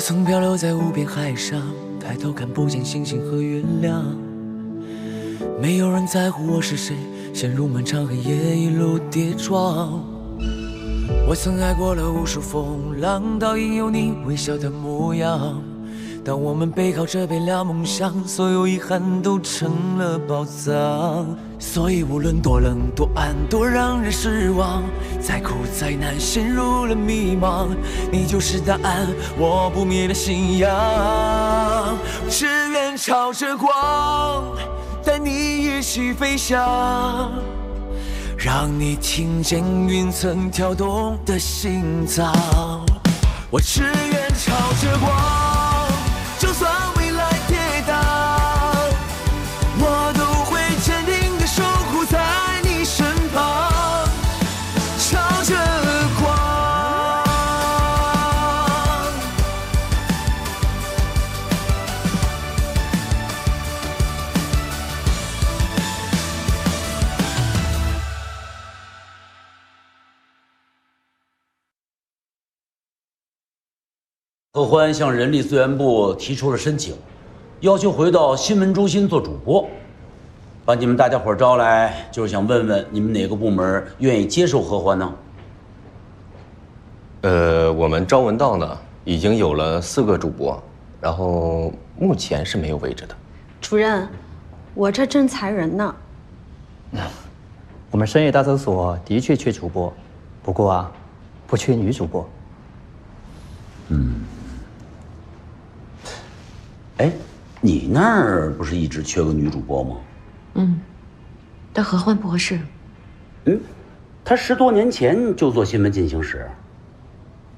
曾漂流在无边海上，抬头看不见星星和月亮。没有人在乎我是谁，陷入漫长黑夜，一路跌撞。我曾爱过了无数风浪，倒影有你微笑的模样。当我们背靠着背聊梦想，所有遗憾都成了宝藏。所以无论多冷多暗多让人失望，再苦再难陷入了迷茫，你就是答案，我不灭的信仰。只愿朝着光，带你一起飞翔，让你听见云层跳动的心脏。我只愿朝着光，就算未来跌宕，我都会坚定地守护在你身旁，朝着光。何欢向人力资源部提出了申请，要求回到新闻中心做主播。把你们大家伙招来，就是想问问你们哪个部门愿意接受何欢呢？我们招文档呢已经有了4个主播，然后目前是没有位置的。主任，我这正裁人呢。我们深业大搜索的确缺主播，不过啊，不缺女主播。哎，你那儿不是一直缺个女主播吗？但何欢不合适。他10多年前就做新闻进行时。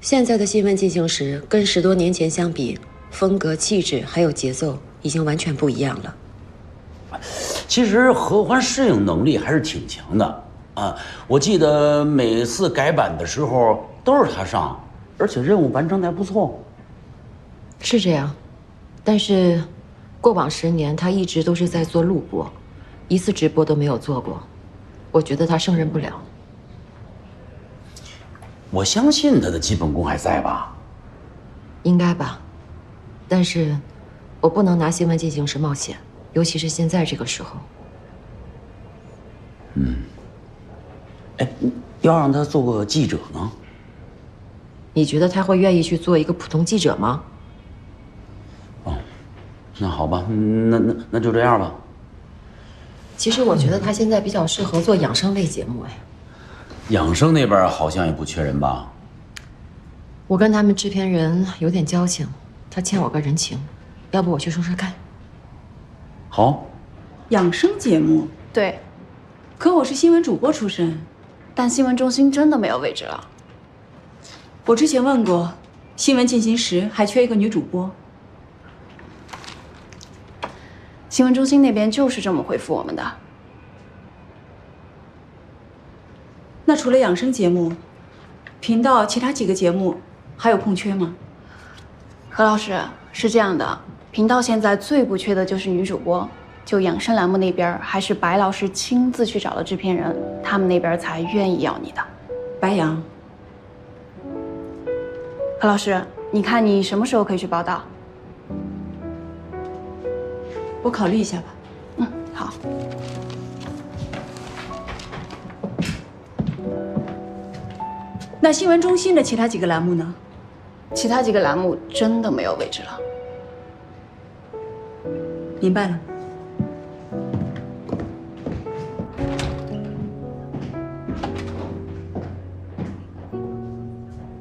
现在的新闻进行时跟10多年前相比，风格、气质还有节奏已经完全不一样了。其实何欢适应能力还是挺强的啊！我记得每次改版的时候都是他上，而且任务完成的还不错。是这样，但是过往10年他一直都是在做录播，一次直播都没有做过。我觉得他胜任不了。我相信他的基本功还在吧？应该吧，但是我不能拿新闻进行时冒险，尤其是现在这个时候。哎，要让他做个记者呢？你觉得他会愿意去做一个普通记者吗？那好吧，那就这样吧。其实我觉得他现在比较适合做养生类节目。养生那边好像也不缺人吧？我跟他们制片人有点交情，他欠我个人情，要不我去说说看。好。养生节目？对，可我是新闻主播出身，但新闻中心真的没有位置了。我之前问过，新闻进行时还缺一个女主播。新闻中心那边就是这么回复我们的。那除了养生节目，频道其他几个节目还有空缺吗？何老师，是这样的，频道现在最不缺的就是女主播，就养生栏目那边还是白老师亲自去找了制片人，他们那边才愿意要你的。白羊。何老师，你看你什么时候可以去报道？我考虑一下吧。好。那新闻中心的其他几个栏目呢？其他几个栏目真的没有位置了。明白了。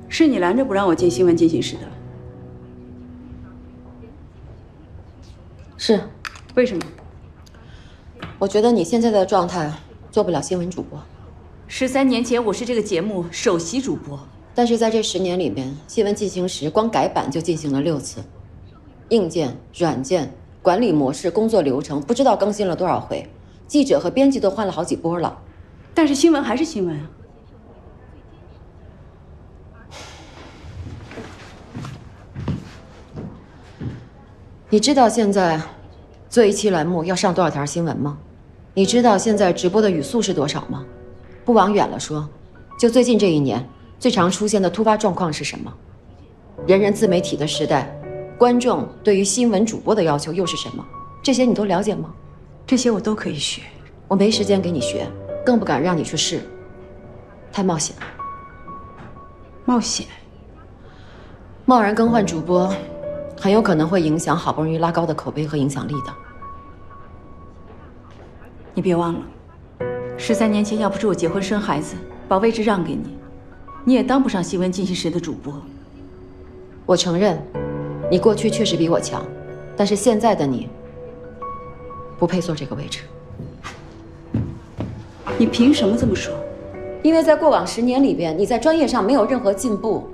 是你拦着不让我进新闻进行时的。是。为什么？我觉得你现在的状态做不了新闻主播。13年前我是这个节目首席主播，但是在这10年里面，新闻进行时光改版就进行了6次，硬件、软件、管理模式、工作流程不知道更新了多少回，记者和编辑都换了好几波了。但是新闻还是新闻啊。你知道现在做一期栏目要上多少条新闻吗？你知道现在直播的语速是多少吗？不往远了说，就最近这1年，最常出现的突发状况是什么？人人自媒体的时代，观众对于新闻主播的要求又是什么？这些你都了解吗？这些我都可以学。我没时间给你学，更不敢让你去试，太冒险了。冒险？贸然更换主播，很有可能会影响好不容易拉高的口碑和影响力的。你别忘了，13年前要不是我结婚生孩子，把位置让给你，你也当不上新闻进行时的主播。我承认，你过去确实比我强，但是现在的你不配坐这个位置。你凭什么这么说？因为在过往10年里边，你在专业上没有任何进步，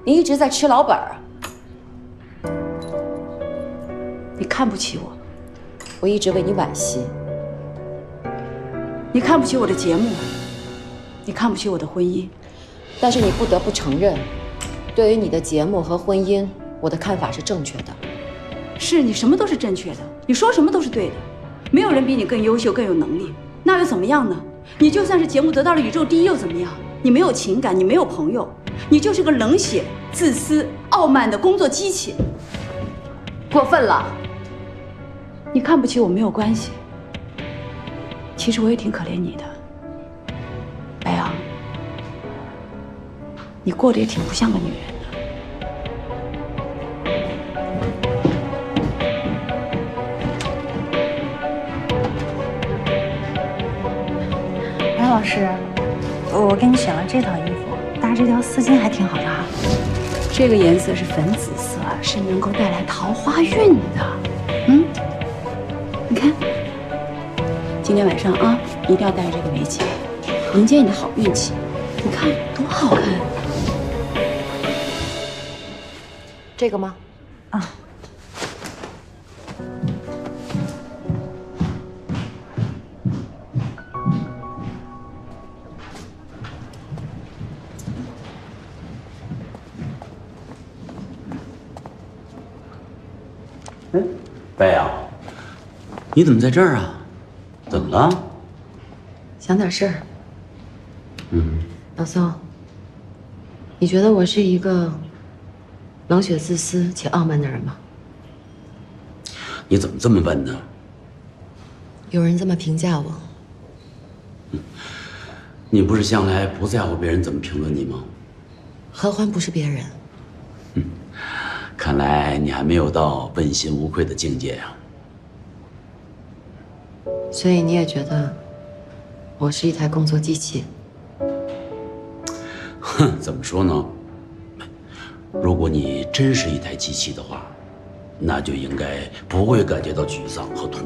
你一直在吃老本儿。你看不起我，我一直为你惋惜。你看不起我的节目，你看不起我的婚姻，但是你不得不承认，对于你的节目和婚姻，我的看法是正确的。是你什么都是正确的，你说什么都是对的，没有人比你更优秀更有能力，那又怎么样呢？你就算是节目得到了宇宙第1又怎么样？你没有情感，你没有朋友，你就是个冷血、自私、傲慢的工作机器。过分了！你看不起我没有关系，其实我也挺可怜你的，白杨，你过得也挺不像个女人的。白老师，我给你选了这套衣服，搭这条丝巾还挺好的哈。这个颜色是粉紫色，是能够带来桃花运的。你看，今天晚上啊，一定要带着这个围巾，迎接你的好运气。你看多好看！这个吗？啊。白杨，你怎么在这儿啊？怎么了？想点事儿。老宋，你觉得我是一个冷血、自私且傲慢的人吗？你怎么这么问呢？有人这么评价我。你不是向来不在乎别人怎么评论你吗？何欢不是别人。看来你还没有到问心无愧的境界啊。所以你也觉得我是一台工作机器？哼，怎么说呢？如果你真是一台机器的话，那就应该不会感觉到沮丧和痛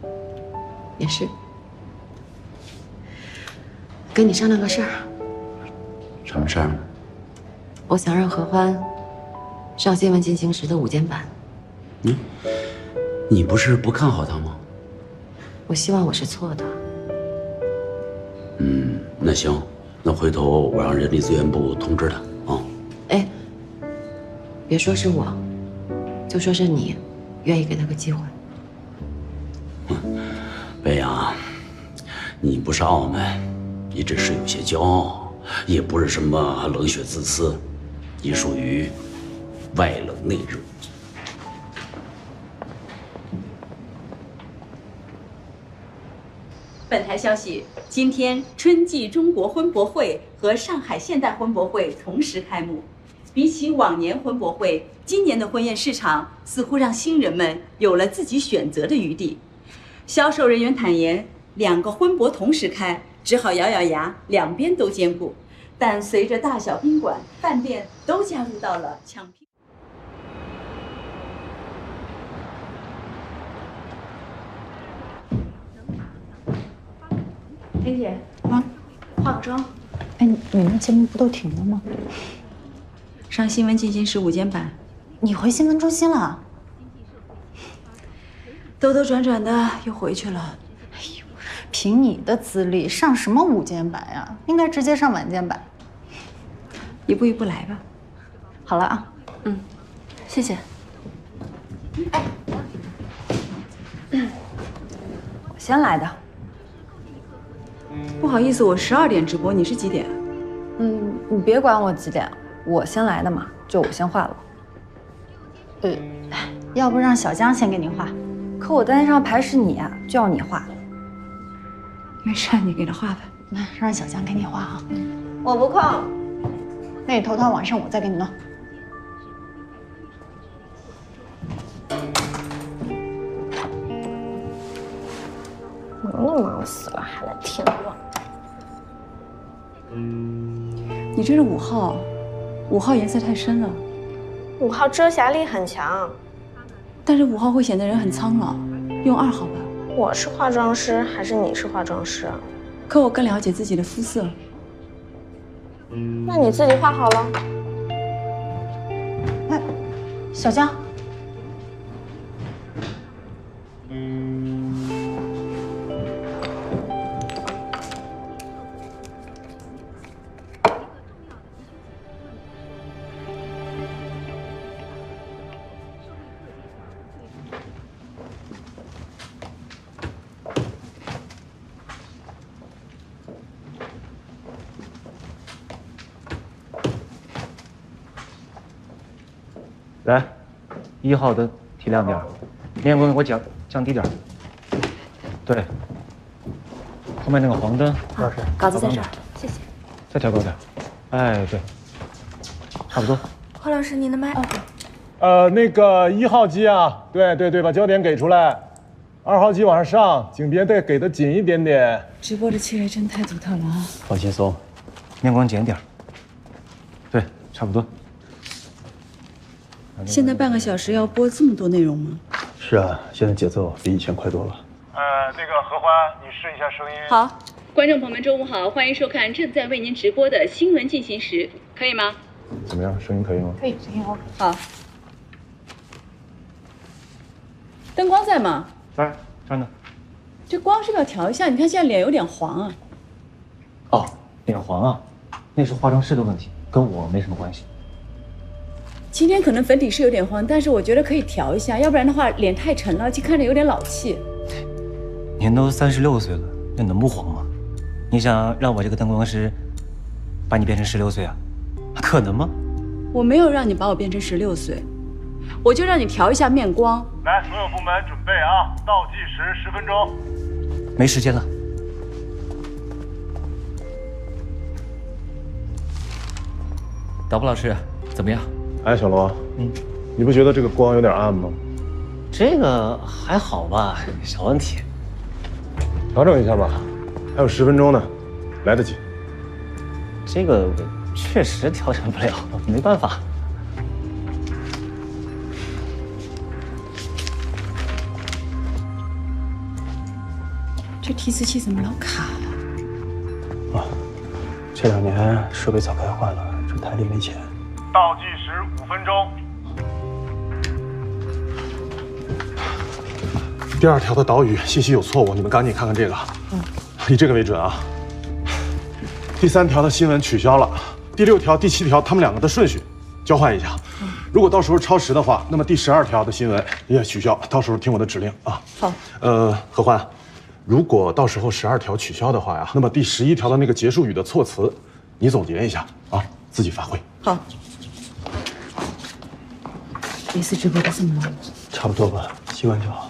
苦。也是。跟你商量个事儿。什么事儿？我想让何欢上《新闻进行时》的午间版。你不是不看好他吗？我希望我是错的。那行，那回头我让人力资源部通知他啊。哎，别说是我，就说是你，愿意给他个机会。北洋，你不是傲慢，你只是有些骄傲，也不是什么冷血自私，你属于外冷内热。本台消息：今天春季中国婚博会和上海现代婚博会同时开幕。比起往年婚博会，今年的婚宴市场似乎让新人们有了自己选择的余地。销售人员坦言，2个婚博同时开，只好咬咬牙，两边都兼顾。但随着大小宾馆、饭店都加入到了抢票。田姐，化个妆。哎，你们节目不都停了吗？上新闻进行时午间版。你回新闻中心了？兜兜转转的又回去了。哎呦，凭你的资历，上什么午间版呀？应该直接上晚间版。一步一步来吧。好了啊。谢谢。我先来的。不好意思，我12点直播，你是几点？你别管我几点，我先来的嘛。就我先画了。要不让小江先给你画？可我单子上排是你啊，就要你画。没事，你给他画吧。那让小江给你画啊。我不空。那你头条晚上我再给你弄。忙都忙死了，还来添乱。你这是5号，5号颜色太深了。5号遮瑕力很强，但是5号会显得人很苍老，用2号吧。我是化妆师还是你是化妆师啊？可我更了解自己的肤色。那你自己画好了。哎，小江。来，1号灯提亮点，面光给我降低点。对，后面那个黄灯，老师，稿子在这儿，谢谢。再调高点。哎，对，差不多。华老师，您的麦。那个1号机啊，对，把焦点给出来。2号机往上，景别得给的紧一点点。直播的气味真太独特了啊！放轻松，面光减点。对，差不多。现在半个小时要播这么多内容吗？是啊，现在节奏比以前快多了。那个何欢，你试一下声音。好，观众朋友们，中午好，欢迎收看正在为您直播的新闻进行时，可以吗？怎么样，声音可以吗？可以，声音 OK。好。灯光在吗？在，这呢。这光是不是要调一下？你看现在脸有点黄啊。哦，脸黄啊，那是化妆师的问题，跟我没什么关系。今天可能粉底是有点黄，但是我觉得可以调一下，要不然的话脸太沉了，就看着有点老气。您都36岁了，那能不黄吗？你想让我这个灯光师把你变成16岁啊？可能吗？我没有让你把我变成16岁，我就让你调一下面光。来，所有部门准备啊，倒计时10分钟。没时间了。导播老师，怎么样？哎，小罗，你不觉得这个光有点暗吗？这个还好吧，小问题。调整一下吧，还有10分钟呢，来得及。这个确实调整不了，没办法。这提词器怎么老卡了？啊，这2年设备早该换了，这台里没钱。倒计时5分钟。第2条的导语信息有错误，你们赶紧看看这个。以这个为准啊。第3条的新闻取消了，第6条、第7条他们2个的顺序交换一下。如果到时候超时的话，那么第12条的新闻也取消，到时候听我的指令啊。好。何欢，如果到时候12条取消的话呀，那么第11条的那个结束语的措辞，你总结一下啊，自己发挥。好。这次直播的这么忙，差不多吧，习惯就好。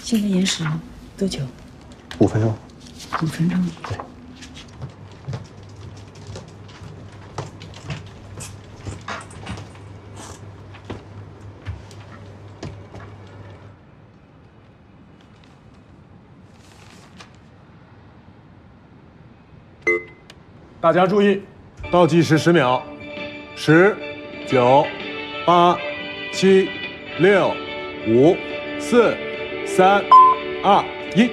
现在延时多久？5分钟。5分钟。对。大家注意，倒计时10秒，10、9、8、7、6、5、4、3、2、1。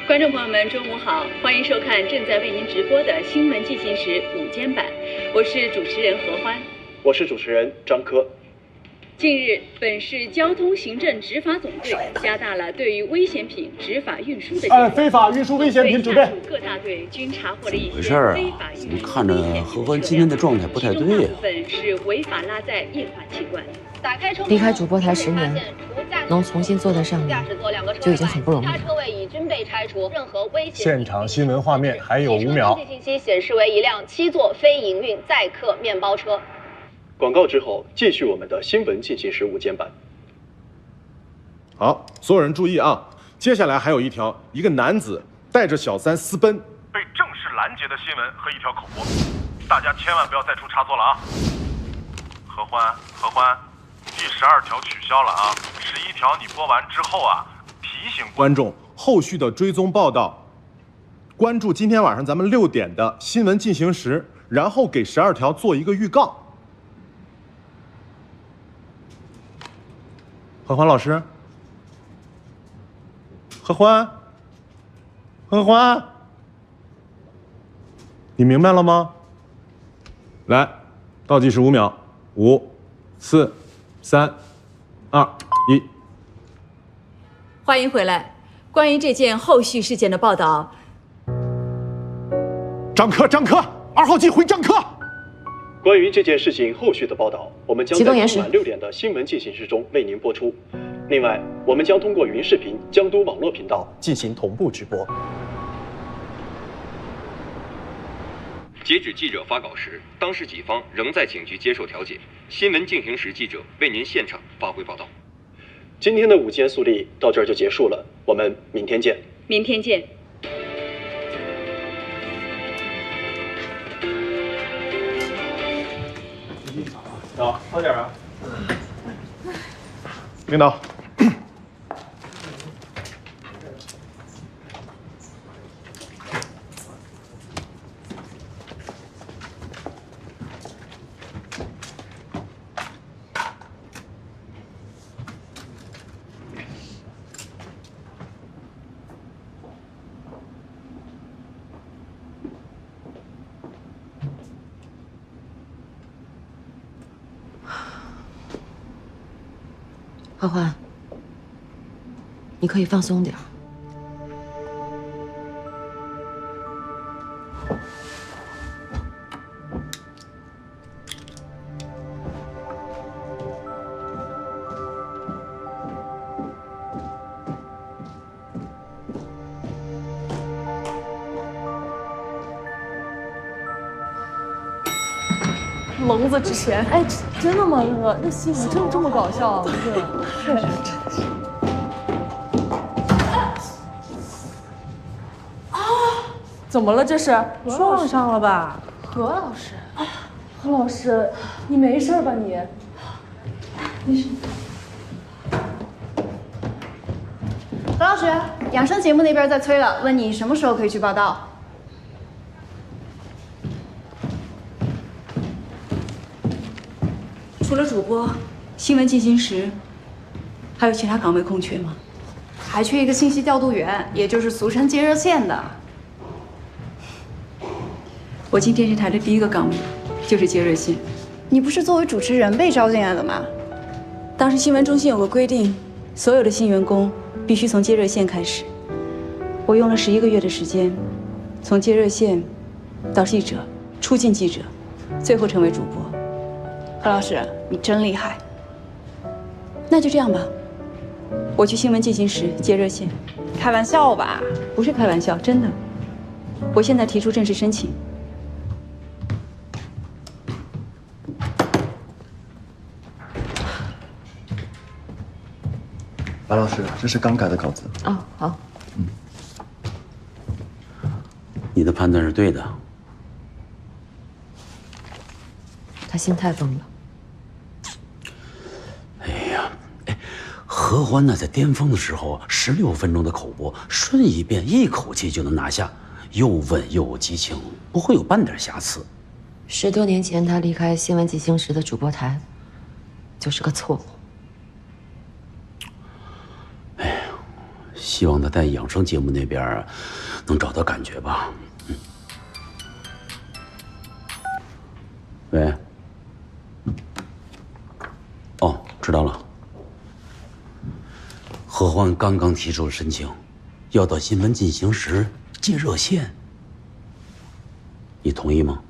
观众朋友们，中午好，欢迎收看正在为您直播的新闻进行时午间版，我是主持人何欢，我是主持人张科。近日，本市交通行政执法总队加大了对于危险品执法运输的力度。非法运输危险品准备。各大队均查获了一些回事儿啊？非法运输。看着何欢今天的状态不太对呀。部分是违法拉载液化气罐。离开主播台10年，能重新坐在上面，就已经很不容易了。车位已均被拆除，任何危险。现场新闻画面还有5秒。信息显示为一辆7座非营运载客面包车。广告之后，继续我们的新闻进行时午间版。好，所有人注意啊！接下来还有一条，一个男子带着小三私奔，被正式拦截的新闻和一条口播，大家千万不要再出差错了啊！何欢，第12条取消了啊，11条你播完之后啊，提醒观众后续的追踪报道，关注今天晚上咱们6点的新闻进行时，然后给12条做一个预告。何欢老师，何欢，你明白了吗？来，倒计时5秒，5、4、3、2、1。欢迎回来。关于这件后续事件的报道，张科，2号机回张科。关于这件事情后续的报道，我们将在今晚6点的新闻进行时中为您播出。另外，我们将通过云视频江都网络频道进行同步直播。截止记者发稿时，当事己方仍在警局接受调解。新闻进行时记者为您现场发回报道。今天的午间速递到这儿就结束了，我们明天见。明天见。好，快点啊！领导。欢欢，你可以放松点儿。聋子之前，哎，真的吗？那新闻这么搞笑，是。啊！怎么了？这是撞上了吧？何老师，何老师，你没事吧你？没事。何老师，养生节目那边在催了，问你什么时候可以去报道。除了主播，新闻进行时，还有其他岗位空缺吗？还缺一个信息调度员，也就是俗称接热线的。我进电视台的第一个岗位就是接热线。你不是作为主持人被招进来的吗？当时新闻中心有个规定，所有的新员工必须从接热线开始。我用了11个月的时间，从接热线到记者，出镜记者，最后成为主播。何老师，你真厉害。那就这样吧，我去新闻进行时接热线。开玩笑吧？不是开玩笑，真的。我现在提出正式申请。白老师，这是刚改的稿子。哦，好。你的判断是对的。他心态崩了。何欢呢，在巅峰的时候，16分钟的口播，顺一遍，一口气就能拿下，又稳又有激情，不会有半点瑕疵。10多年前他离开新闻进行时的主播台，就是个错误。哎呀，希望他在养生节目那边能找到感觉吧。喂。哦，知道了。何欢刚刚提出了申请，要到新闻进行时接热线，你同意吗？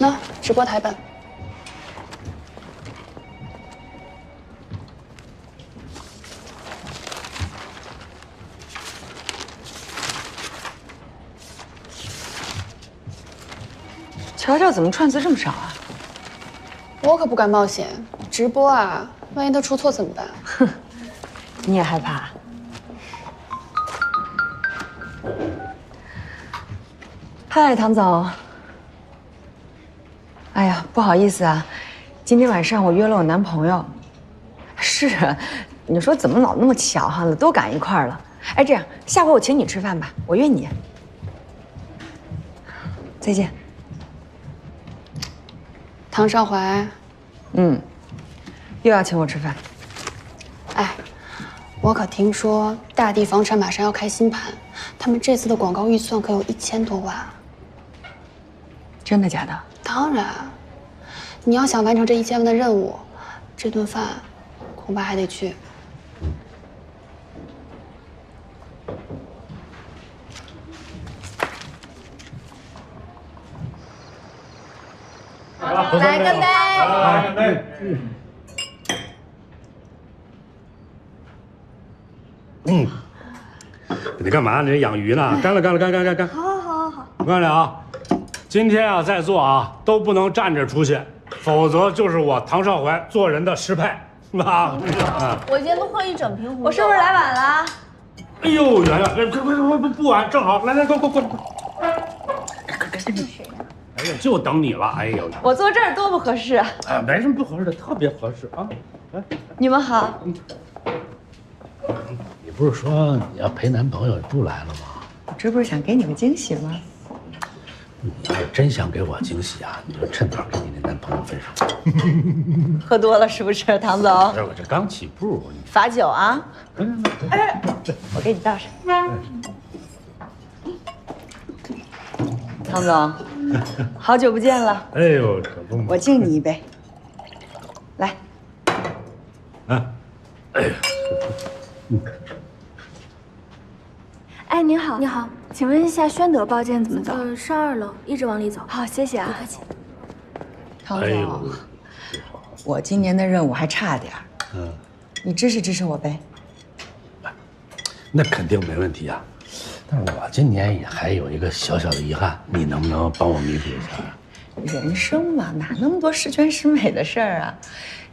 那直播台本。乔乔怎么串词这么少啊？我可不敢冒险，直播啊，万一他出错怎么办？哼，你也害怕？嗨，唐总。哎呀，不好意思啊，今天晚上我约了我男朋友。是啊，你说怎么老那么巧哈，都赶一块儿了。哎，这样下回我请你吃饭吧，我约你。再见。唐少怀，又要请我吃饭。哎，我可听说大地房产马上要开新盘，他们这次的广告预算可有1000多万。真的假的？当然，你要想完成这1000万的任务，这顿饭恐怕还得去。来干杯！来干杯！你干嘛？你养鱼呢？干了！好。我告诉你啊，今天啊，在座啊都不能站着出去，否则就是我唐少怀做人的失败，是吧？我今天都喝一整瓶红酒。我是不是来晚了？哎呦，圆圆，快不晚，正好，来，快！哎呀，就等你了，哎呦！我坐这儿多不合适啊！哎，没什么不合适的，特别合适啊！来，你们好。你不是说你要陪男朋友不来了吗？我这不是想给你个惊喜吗？你要是真想给我惊喜啊，你就趁早跟你那男朋友分手。喝多了是不是，唐总？哎，我这刚起步，罚酒啊！哎，我给你倒上。唐总，好久不见了。哎呦，可不嘛！我敬你一杯。来。啊！哎呀，哎，您好，你好，请问一下宣德包间怎么走？上2楼，一直往里走。好，谢谢啊。不客气。唐总，我今年的任务还差点儿，你支持我呗？那肯定没问题啊。但是我今年也还有一个小小的遗憾，你能不能帮我弥补一下？人生嘛，哪那么多十全十美的事儿啊？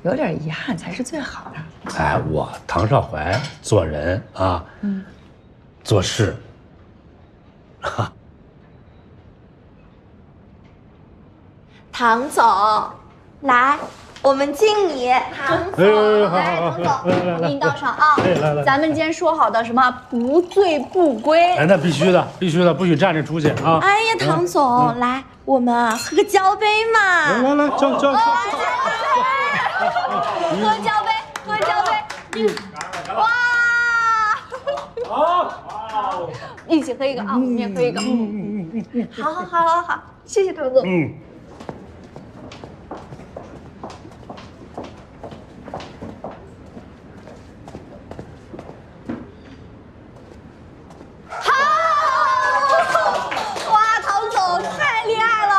有点遗憾才是最好的。哎，我唐少怀做人啊，做事，唐总，来，我们敬你。唐总，来，唐总，我给你倒上啊。来，咱们今天说好的什么不醉不归？哎，那必须的，不许站着出去啊！哎呀，唐总，来，我们喝个交杯嘛。来，交。喝交杯，哇！好，一起喝一个啊，我们也喝一个。好，谢谢唐总。哇，唐总太厉害了，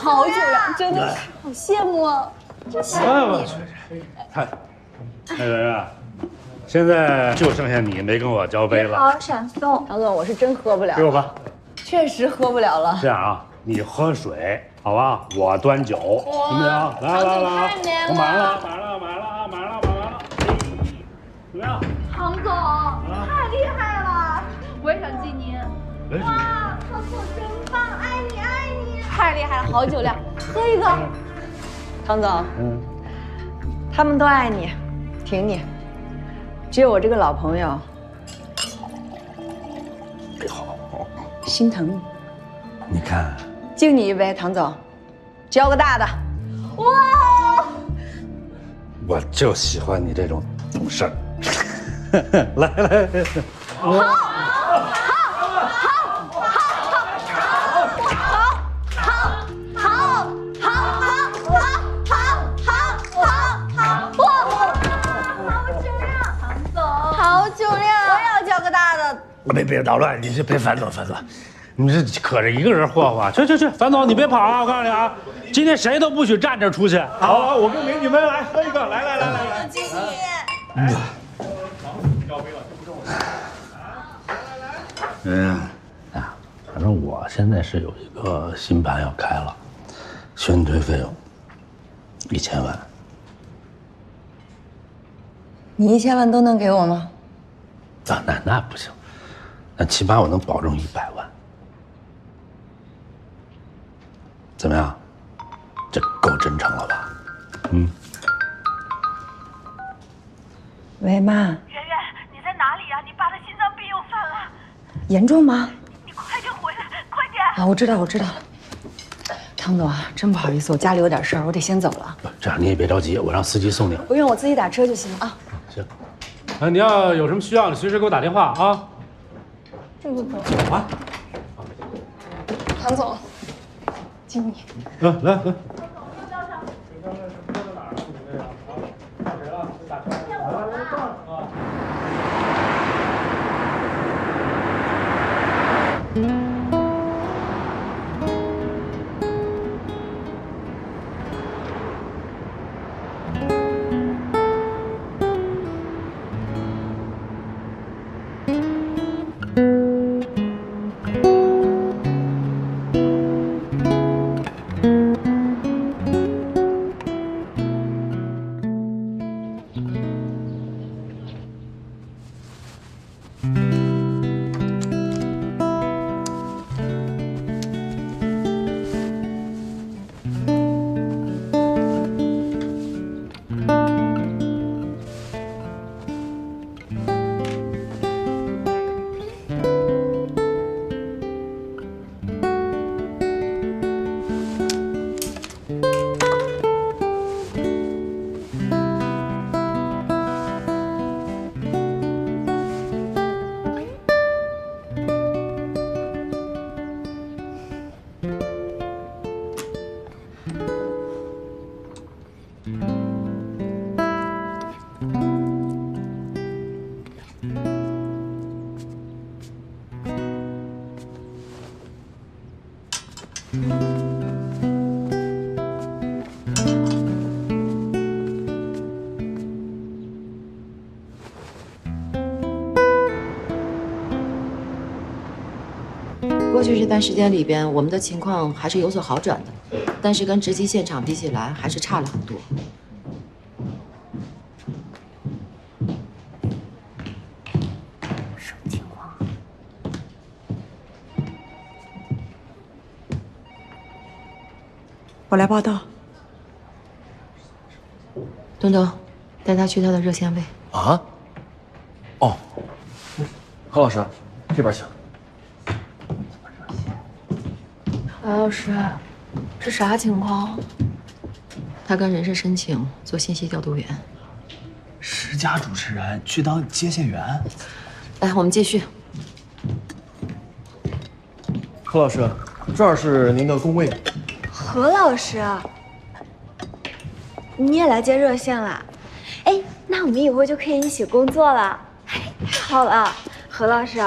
好久了，真的是好羡慕啊，真羡慕你。哎，圆圆，现在就剩下你没跟我交杯了。好闪送，唐总，我是真喝不了。给我吧。确实喝不了了。这样啊，你喝水，好吧？我端酒，行不行？来，我买了。怎么样？唐总，太厉害了！我也想敬您。哇，唐总真棒，爱你！太厉害了，好酒量，喝一个。唐总，他们都爱你，挺你，只有我这个老朋友心疼你。你看，敬你一杯，唐总，交个大的。哇！我就喜欢你这种懂事儿。来，别捣乱，你这别烦躁。你这可着一个人霍霍，去，樊总你别跑啊！我告诉你啊，今天谁都不许站着出去。好，我跟美女们来喝一个，来。经理。反正我现在是有一个新盘要开了，宣推费用1000万。你1000万都能给我吗？那不行，那起码我能保证100万。怎么样？这够真诚了吧？喂，妈。圆圆，你在哪里呀？你爸的心脏病又犯了。严重吗？你快点回来，快点！啊，我知道了。汤总啊，真不好意思，我家里有点事儿，我得先走了。这样你也别着急，我让司机送你。不用，我自己打车就行啊。行。你要有什么需要，你随时给我打电话啊。这个走啊。唐总，经理。来。过去这段时间里边，我们的情况还是有所好转的，但是跟直击现场比起来，还是差了很多。什么情况？我来报道。东东，带他去他的热线位。啊？哦，何老师，这边请。何老师，这啥情况？他跟人事申请做信息调度员。10佳主持人去当接线员。来，我们继续。何老师，这儿是您的工位。何老师，你也来接热线了？哎，那我们以后就可以一起工作了。太好了，何老师，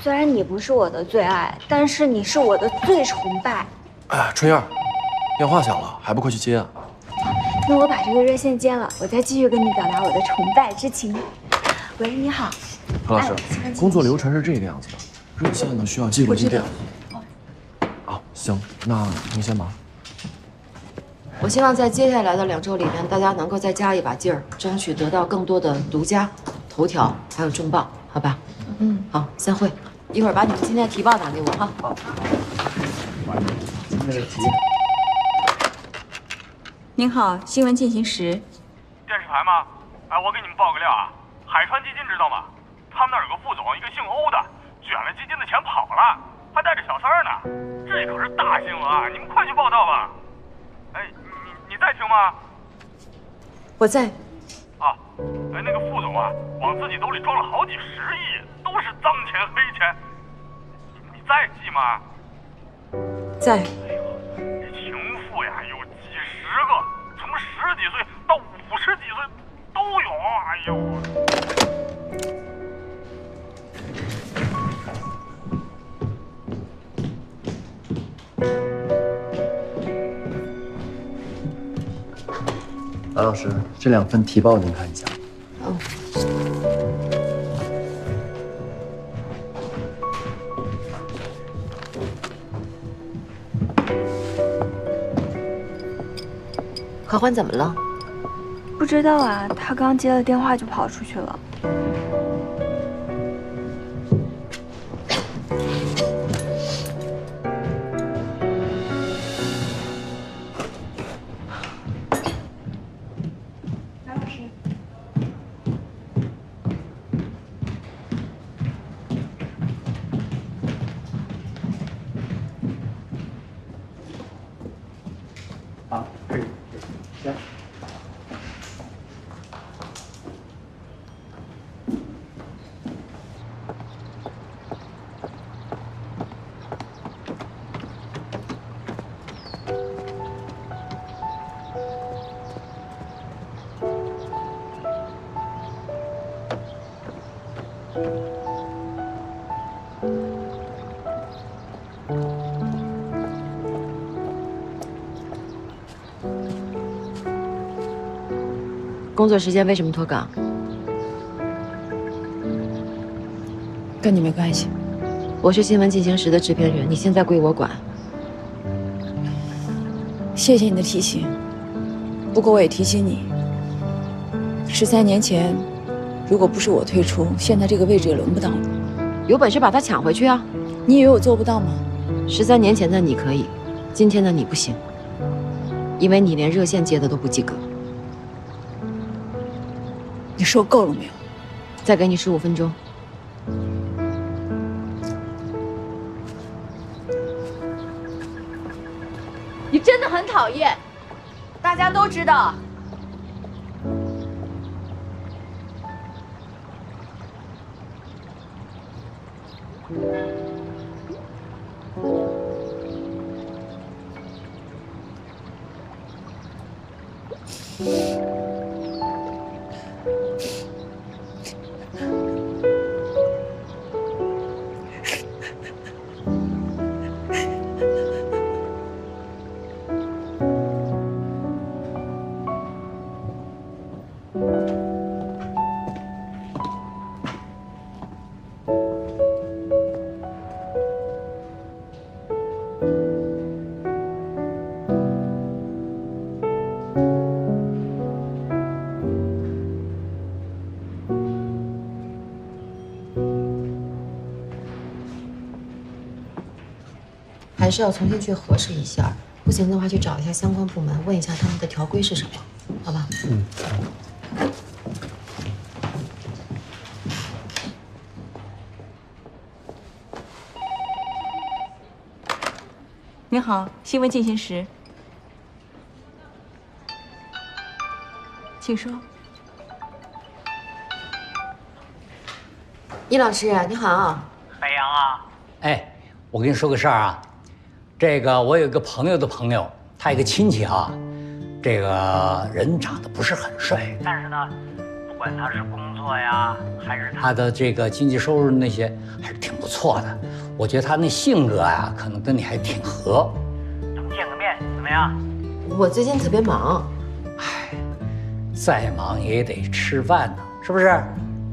虽然你不是我的最爱，但是你是我的最崇拜。哎，春燕，电话响了，还不快去接啊？那我把这个热线接了，我再继续跟你表达我的崇拜之情。喂，你好，何老师，工作流程是这个样子的，热线呢需要记录进电。啊，行，那您先忙。我希望在接下来的2周里面，大家能够再加一把劲儿，争取得到更多的独家、头条还有重磅，好吧？好，散会。一会儿把你们今天的提报打给我哈。好。今天的题。您好，新闻进行时。电视台吗？哎，我给你们爆个料啊，海川基金知道吗？他们那儿有个副总，一个姓欧的，卷了基金的钱跑了，还带着小三儿呢，这可是大新闻啊！你们快去报道吧。哎，你在听吗？我在。啊，哎，那个副总啊，往自己兜里装了好几十亿，都是脏钱黑钱。你在记吗？在。哎呦，这情妇呀，有几十个，从10几岁到50几岁都有。哎呦。白老师，这2份提报您看一下。何欢怎么了？不知道啊，他刚接了电话就跑出去了。白老师，好，可以，行。工作时间为什么脱岗？跟你没关系。我是新闻进行时的制片人，你现在归我管。谢谢你的提醒，不过我也提醒你，13年前，如果不是我退出，现在这个位置也轮不到你。有本事把他抢回去啊！你以为我做不到吗？13年前的你可以，今天的你不行，因为你连热线接的都不及格。你受够了没有？再给你15分钟。你真的很讨厌，大家都知道。还是要重新去核实一下，不行的话去找一下相关部门，问一下他们的条规是什么，好吧？您好，新闻进行时，请说。易老师，你好。白杨啊，哎，我跟你说个事儿啊，这个我有一个朋友的朋友，他有个亲戚啊，这个人长得不是很帅，但是呢，不管他是工作呀，还是他的这个经济收入那些，还是挺不错的。我觉得他那性格啊，可能跟你还挺合。咱们见个面怎么样？我最近特别忙。唉，再忙也得吃饭呢，是不是？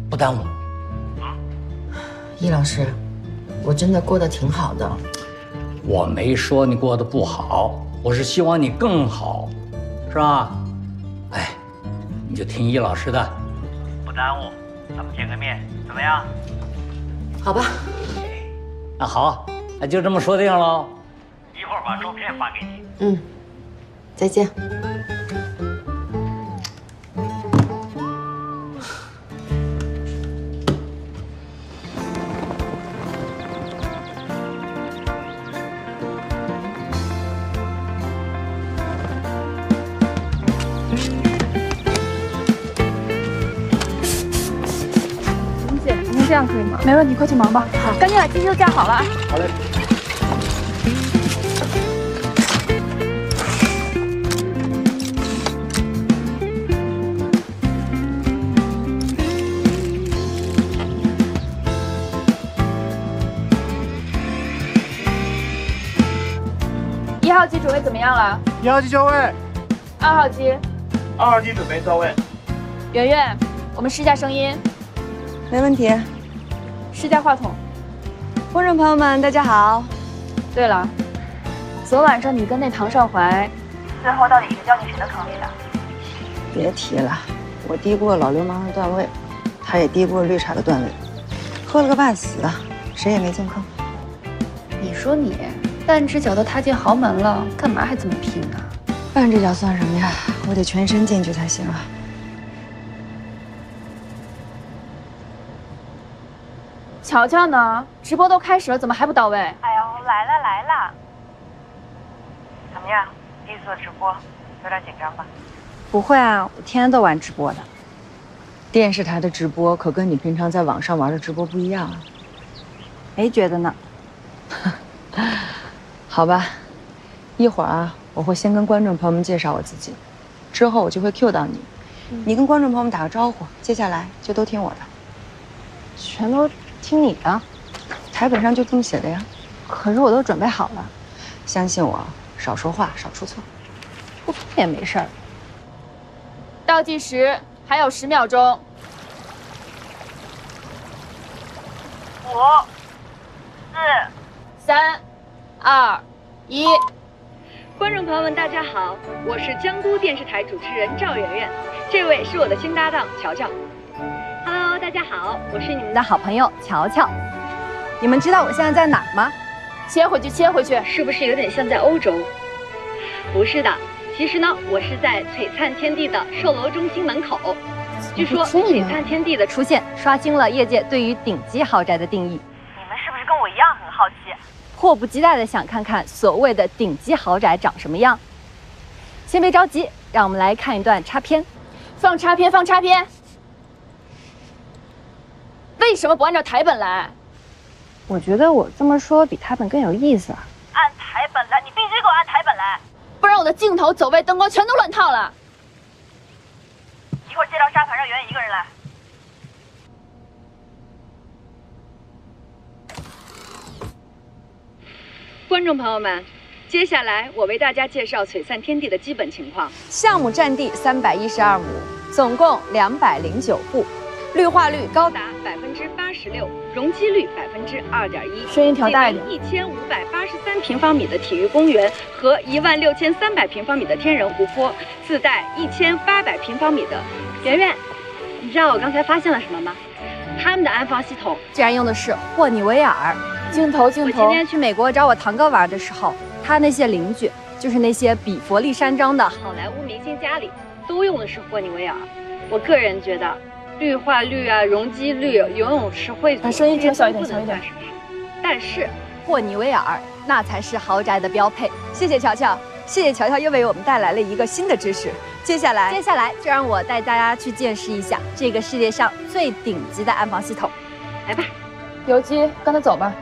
不耽误。易老师，我真的过得挺好的。我没说你过得不好，我是希望你更好，是吧？哎，你就听易老师的，不耽误，咱们见个面怎么样？好吧。那好，那就这么说定喽。一会儿把照片发给你。再见。林姐，您这样可以吗？没问题，快去忙吧。好，赶紧把机器都架好了啊。好嘞。1号机准备怎么样了？ 1号机就位。2号机。2D 准备到位。圆圆，我们试一下声音。没问题。试一下话筒。观众朋友们，大家好。对了，昨晚上你跟那唐少怀，最后到底是掉进谁的坑里了？别提了，我低估了老流氓的段位，他也低估了绿茶的段位，喝了个半死，谁也没进坑。你说你半只脚都踏进豪门了，干嘛还这么拼呢？半只脚算什么呀？我得全身进去才行啊。乔乔呢？直播都开始了，怎么还不到位？哎呦，来了！怎么样？第一次直播，有点紧张吧？不会啊，我天天都玩直播的。电视台的直播可跟你平常在网上玩的直播不一样啊。没觉得呢。好吧，一会儿啊，我会先跟观众朋友们介绍我自己，之后我就会 Q 到你，你跟观众朋友们打个招呼，接下来就都听我的。全都听你的？台本上就这么写的呀。可是我都准备好了。相信我，少说话，少出错。出错也没事儿。倒计时还有10秒钟。5、4、3、2、1。观众朋友们，大家好，我是江都电视台主持人赵媛媛，这位是我的新搭档乔乔。Hello， 大家好，我是你们的好朋友乔乔。你们知道我现在在哪儿吗？切回去，是不是有点像在欧洲？不是的，其实呢，我是在璀璨天地的售楼中心门口。据说璀璨天地的出现，刷新了业界对于顶级豪宅的定义。你们是不是跟我一样很好奇？迫不及待的想看看所谓的顶级豪宅长什么样。先别着急，让我们来看一段插片。放插片。为什么不按照台本来？我觉得我这么说比台本更有意思啊。按台本来，你必须给我按台本来，不然我的镜头、走位、灯光全都乱套了。一会儿介绍沙盘，让圆圆一个人来。观众朋友们，接下来我为大家介绍璀璨天地的基本情况。项目占地312亩，总共209户，绿化率高达86%，容积率2.1%。声音调大一点。1583平方米的体育公园和16300平方米的天然湖泊，自带1800平方米的。圆圆，你知道我刚才发现了什么吗？他们的安防系统竟然用的是霍尼韦尔。镜头。我今天去美国找我堂哥玩的时候，他那些邻居，就是那些比佛利山庄的好莱坞明星家里，都用的是霍尼韦尔。我个人觉得，绿化率啊、容积率、游泳池会所，把声音调小一点，但是霍尼韦尔那才是豪宅的标配。谢谢乔乔，谢谢乔乔又为我们带来了一个新的知识。接下来就让我带大家去见识一下这个世界上最顶级的安防系统。来吧，游击，跟他走吧。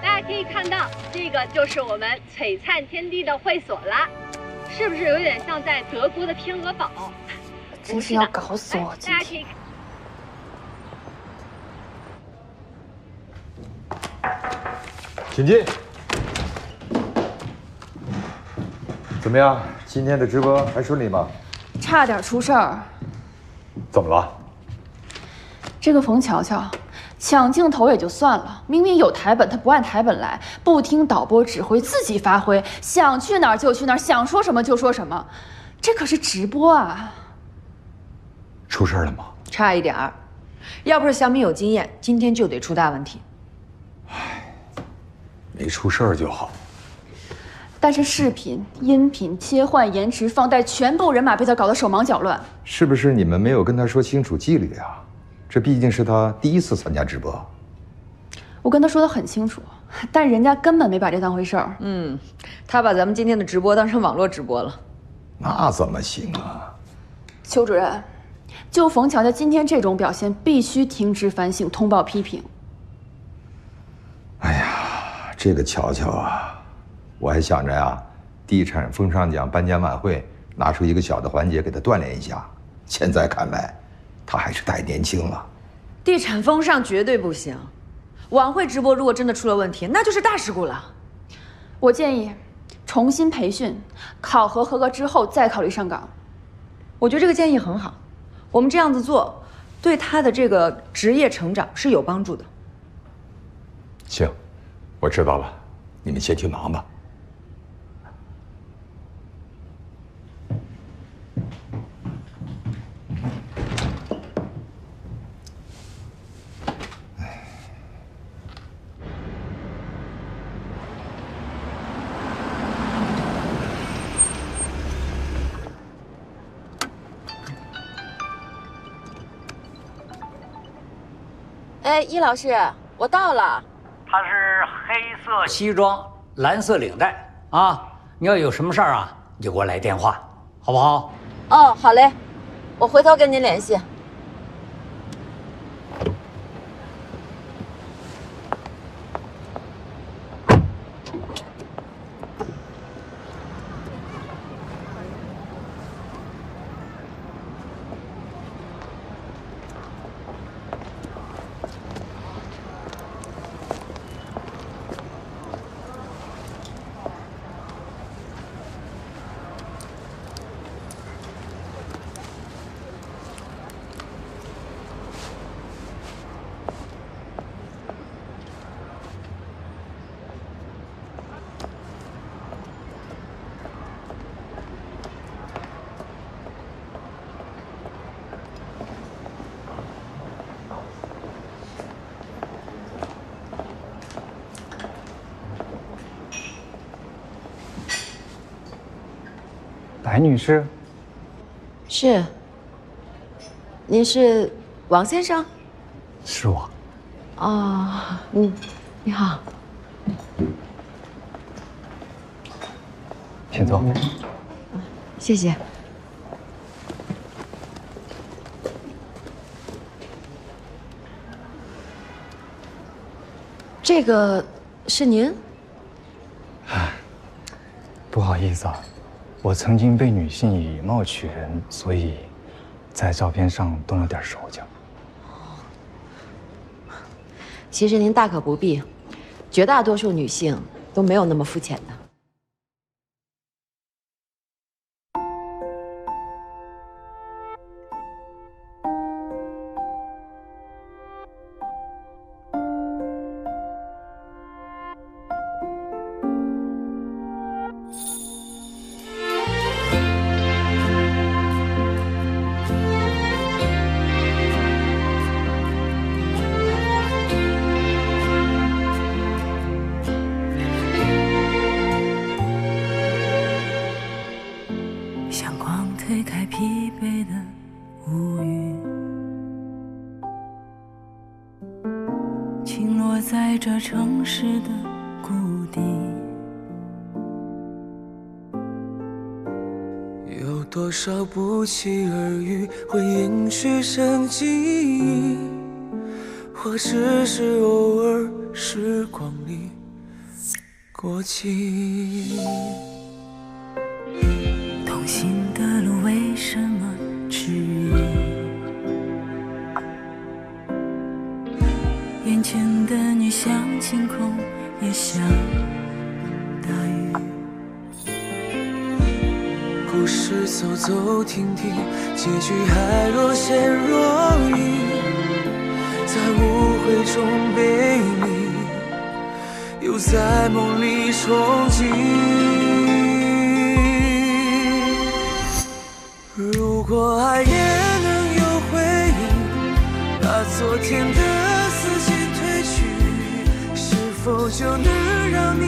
大家可以看到，这个就是我们璀璨天地的会所啦，是不是有点像在德国的天鹅堡？真是要搞死我！大家可以。请进。怎么样？今天的直播还顺利吗？差点出事儿。怎么了？这个冯乔乔抢镜头也就算了，明明有台本，他不按台本来，不听导播指挥，自己发挥，想去哪儿就去哪儿，想说什么就说什么。这可是直播啊！出事了吗？差一点儿，要不是小米有经验，今天就得出大问题。没出事儿就好。但是视频、音频切换、延迟、放带，全部人马被他搞得手忙脚乱。是不是你们没有跟他说清楚纪律啊？这毕竟是他第一次参加直播。我跟他说得很清楚，但人家根本没把这当回事儿。他把咱们今天的直播当成网络直播了。那怎么行啊？邱主任，就冯乔乔今天这种表现，必须停职反省，通报批评。哎呀，这个乔乔啊，我还想着呀，地产风尚奖颁奖晚会拿出一个小的环节给他锻炼一下。现在看来，他还是太年轻了。地产风尚绝对不行，晚会直播如果真的出了问题，那就是大事故了。我建议重新培训，考核合格之后再考虑上岗。我觉得这个建议很好，我们这样子做，对他的这个职业成长是有帮助的。行，我知道了，你们先去忙吧。哎，易老师，我到了。他是黑色西装，蓝色领带啊！你要有什么事儿啊，你就给我来电话，好不好？哦，好嘞，我回头跟您联系。白女士，是。您是王先生？是我。哦，你好。请坐。谢谢。这个是您？不好意思啊，我曾经被女性以貌取人，所以在照片上动了点手脚。其实您大可不必，绝大多数女性都没有那么肤浅的。推开疲惫的乌云，倾落在这城市的谷底。有多少不期而遇会延续成记忆，或只是偶尔时光里过期。同行的路为什么迟疑？眼前的你像晴空，也像大雨。故事走走停停，结局还若现若隐，在误会中背离，又在梦里憧憬。如果爱也能有回应，把昨天的自己褪去，是否就能让你